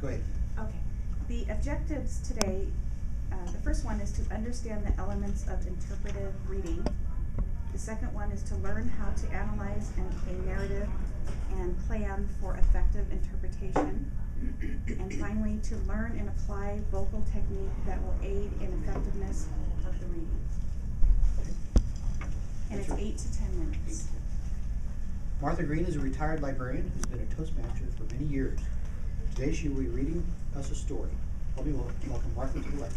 Go ahead. Okay. The objectives today, the first one is to understand the elements of interpretive reading. The second one is to learn how to analyze a narrative and plan for effective interpretation. And finally, to learn and apply vocal technique that will aid in effectiveness of the reading. And it's 8 to 10 minutes. Martha Greene is a retired librarian who's been a Toastmaster for many years. Today she will be reading us a story. Help me welcome Martha to the lecture.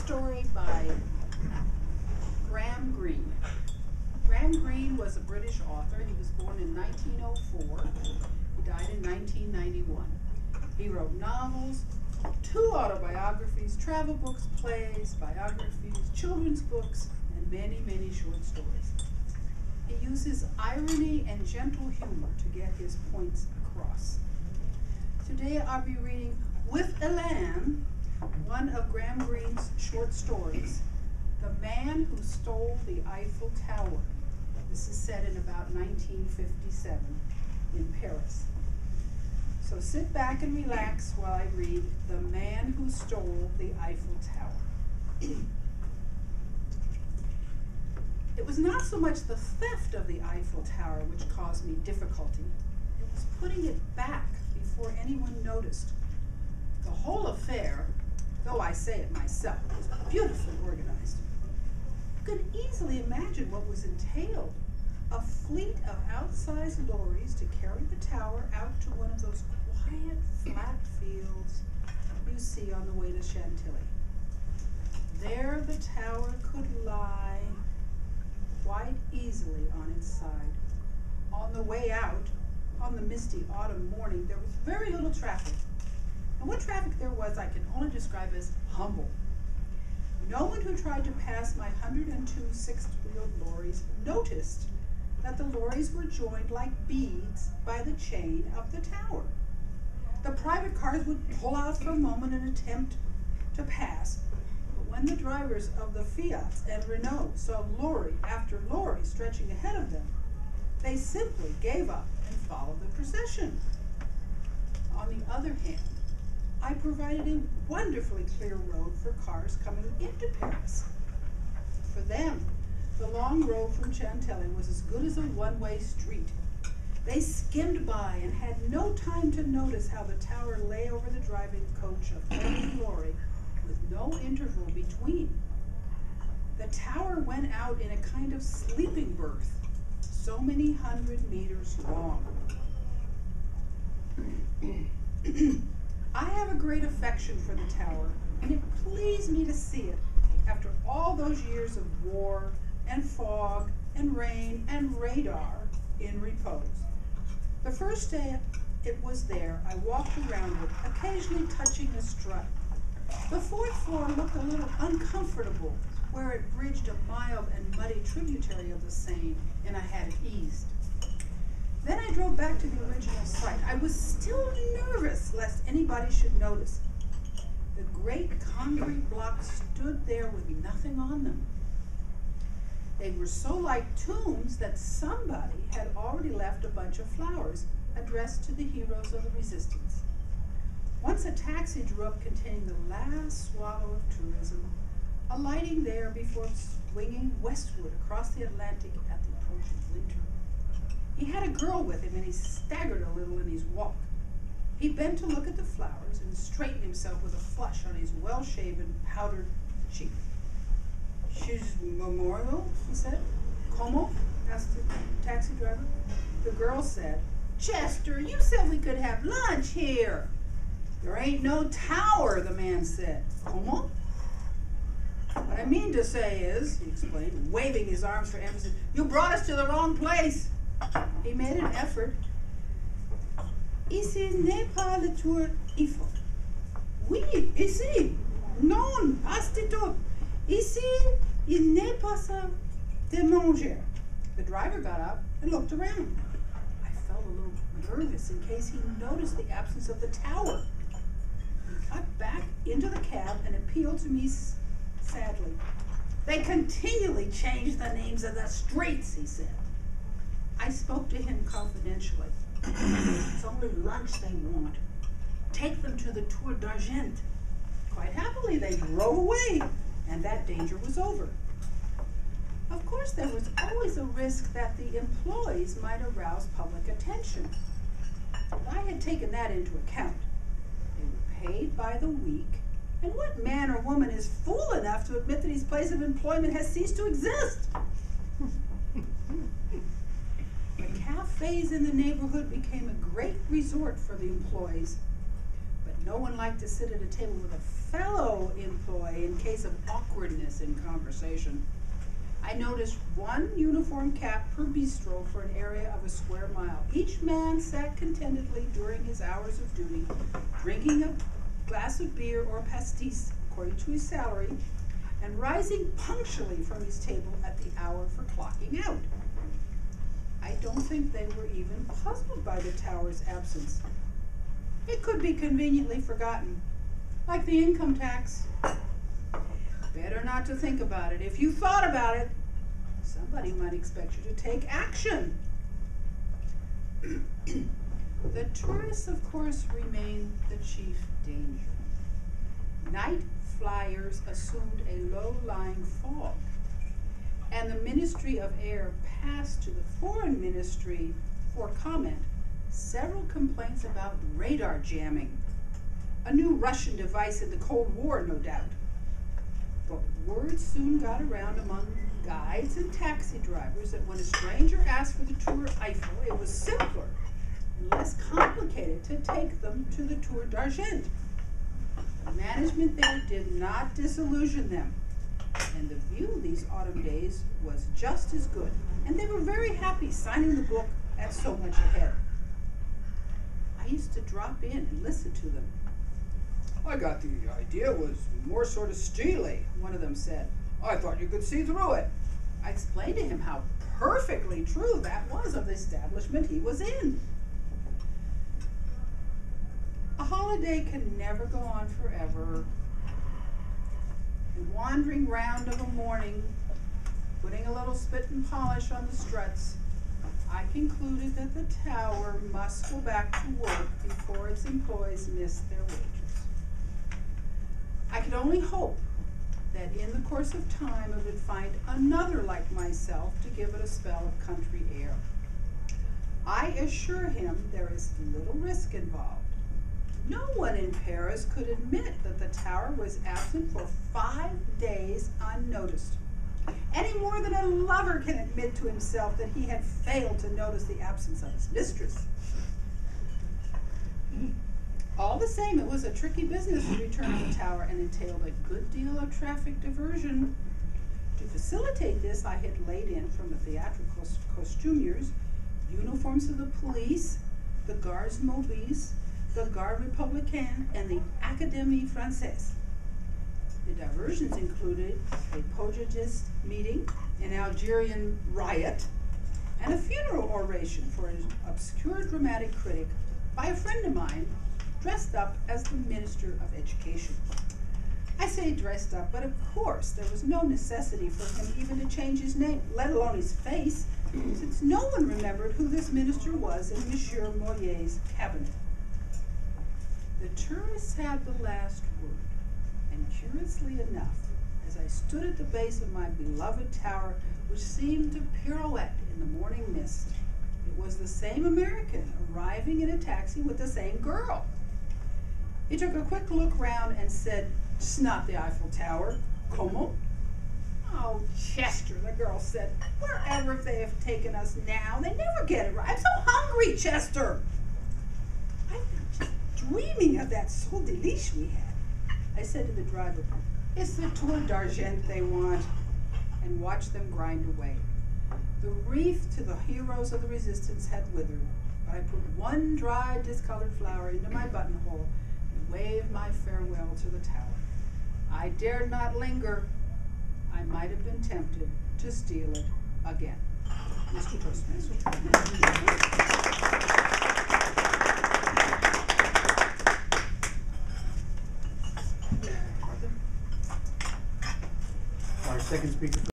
Story by Greene. Greene was a British author. He was born in 1904. He died in 1991. He wrote novels, 2 autobiographies, travel books, plays, biographies, children's books, and many, many short stories. He uses irony and gentle humor to get his points across. Today I'll be reading With Elan, one of Greene's short stories, The Man Who Stole the Eiffel Tower. This is set in about 1957 in Paris. So sit back and relax while I read The Man Who Stole the Eiffel Tower. It was not so much the theft of the Eiffel Tower which caused me difficulty. It was putting it back before anyone noticed. The whole affair, though I say it myself, was beautifully organized. You could easily imagine what was entailed. A fleet of outsized lorries to carry the tower out to one of those quiet, flat fields you see on the way to Chantilly. There the tower could lie quite easily on its side. On the way out, on the misty autumn morning, there was very little traffic. And what traffic there was, I can only describe as humble. No one who tried to pass my 102 sixth-wheeled lorries noticed that the lorries were joined like beads by the chain of the tower. The private cars would pull out for a moment and attempt to pass, but when the drivers of the Fiats and Renault saw lorry after lorry stretching ahead of them, they simply gave up and followed the procession. On the other hand, I provided a wonderfully clear road for cars coming into Paris. For them, the long road from Chantilly was as good as a one-way street. They skimmed by and had no time to notice how the tower lay over the driving coach of every lorry with no interval between. The tower went out in a kind of sleeping berth, so many 100 meters long. I have a great affection for the tower, and it pleased me to see it after all those years of war and fog and rain and radar in repose. The first day it was there, I walked around it, occasionally touching a strut. The 4th floor looked a little uncomfortable where it bridged a mild and muddy tributary of the Seine, and I had it eased. Then I drove back to the original site. I was still nervous lest anybody should notice. The great concrete blocks stood there with nothing on them. They were so like tombs that somebody had already left a bunch of flowers addressed to the heroes of the resistance. Once a taxi drew up containing the last swallow of tourism, alighting there before swinging westward across the Atlantic at the approach of winter. He had a girl with him, and he staggered a little in his walk. He bent to look at the flowers and straightened himself with a flush on his well-shaven, powdered cheek. "She's memorial," he said. "Como?" asked the taxi driver. The girl said, "Chester, you said we could have lunch here." "There ain't no tower," the man said. "Como?" "What I mean to say is," he explained, waving his arms for emphasis, "you brought us to the wrong place." He made an effort. "Ici n'est pas le tour Eiffel." "Oui, ici." "Non, pas du tout. Ici, il n'est pas ça de manger." The driver got up and looked around. I felt a little nervous in case he noticed the absence of the tower. He got back into the cab and appealed to me sadly. "They continually change the names of the streets," he said. I spoke to him confidentially. "It's only lunch they want. Take them to the Tour d'Argent." Quite happily, they drove away, and that danger was over. Of course, there was always a risk that the employees might arouse public attention. But I had taken that into account. They were paid by the week, and what man or woman is fool enough to admit that his place of employment has ceased to exist? The cafes in the neighborhood became a great resort for the employees, but no one liked to sit at a table with a fellow employee in case of awkwardness in conversation. I noticed one uniform cap per bistro for an area of a square mile. Each man sat contentedly during his hours of duty, drinking a glass of beer or pastis according to his salary, and rising punctually from his table at the hour for clocking out. I don't think they were even puzzled by the tower's absence. It could be conveniently forgotten, like the income tax. Better not to think about it. If you thought about it, somebody might expect you to take action. The tourists, of course, remain the chief danger. Night flyers assumed a low-lying fog, and the Ministry of Air passed to the Foreign Ministry for comment several complaints about radar jamming, a new Russian device in the Cold War, no doubt. But word soon got around among guides and taxi drivers that when a stranger asked for the Tour Eiffel, it was simpler and less complicated to take them to the Tour d'Argent. The management there did not disillusion them, and the view these autumn days was just as good, and they were very happy signing the book at so much ahead. I used to drop in and listen to them. "I got the idea was more sort of steely," one of them said. "I thought you could see through it." I explained to him how perfectly true that was of the establishment he was in. A holiday can never go on forever. And wandering round of a morning, putting a little spit and polish on the struts, I concluded that the tower must go back to work before its employees missed their wages. I could only hope that in the course of time it would find another like myself to give it a spell of country air. I assure him there is little risk involved. No one in Paris could admit that the tower was absent for 5 days unnoticed, any more than a lover can admit to himself that he had failed to notice the absence of his mistress. All the same, it was a tricky business to return to the tower and entailed a good deal of traffic diversion. To facilitate this, I had laid in from the theatrical costumiers uniforms of the police, the Gardes Mobiles, the Garde Républicaine, and the Académie Française. The diversions included a pugilist meeting, an Algerian riot, and a funeral oration for an obscure dramatic critic by a friend of mine dressed up as the Minister of Education. I say dressed up, but of course there was no necessity for him even to change his name, let alone his face, since no one remembered who this minister was in Monsieur Molier's cabinet. The tourists had the last word, and curiously enough, as I stood at the base of my beloved tower, which seemed to pirouette in the morning mist, it was the same American arriving in a taxi with the same girl. He took a quick look round and said, "It's not the Eiffel Tower. Comment?" "Oh, Chester," the girl said, "wherever they have taken us now, they never get it right. I'm so hungry, Chester. I've been just dreaming of that sol de liche we had." I said to the driver, "It's the Tour d'Argent they want," and watched them grind away. The wreath to the heroes of the resistance had withered, but I put one dry, discolored flower into my buttonhole and waved my farewell to the tower. I dared not linger. I might have been tempted to steal it again. Mr. Toastmaster. Our second speaker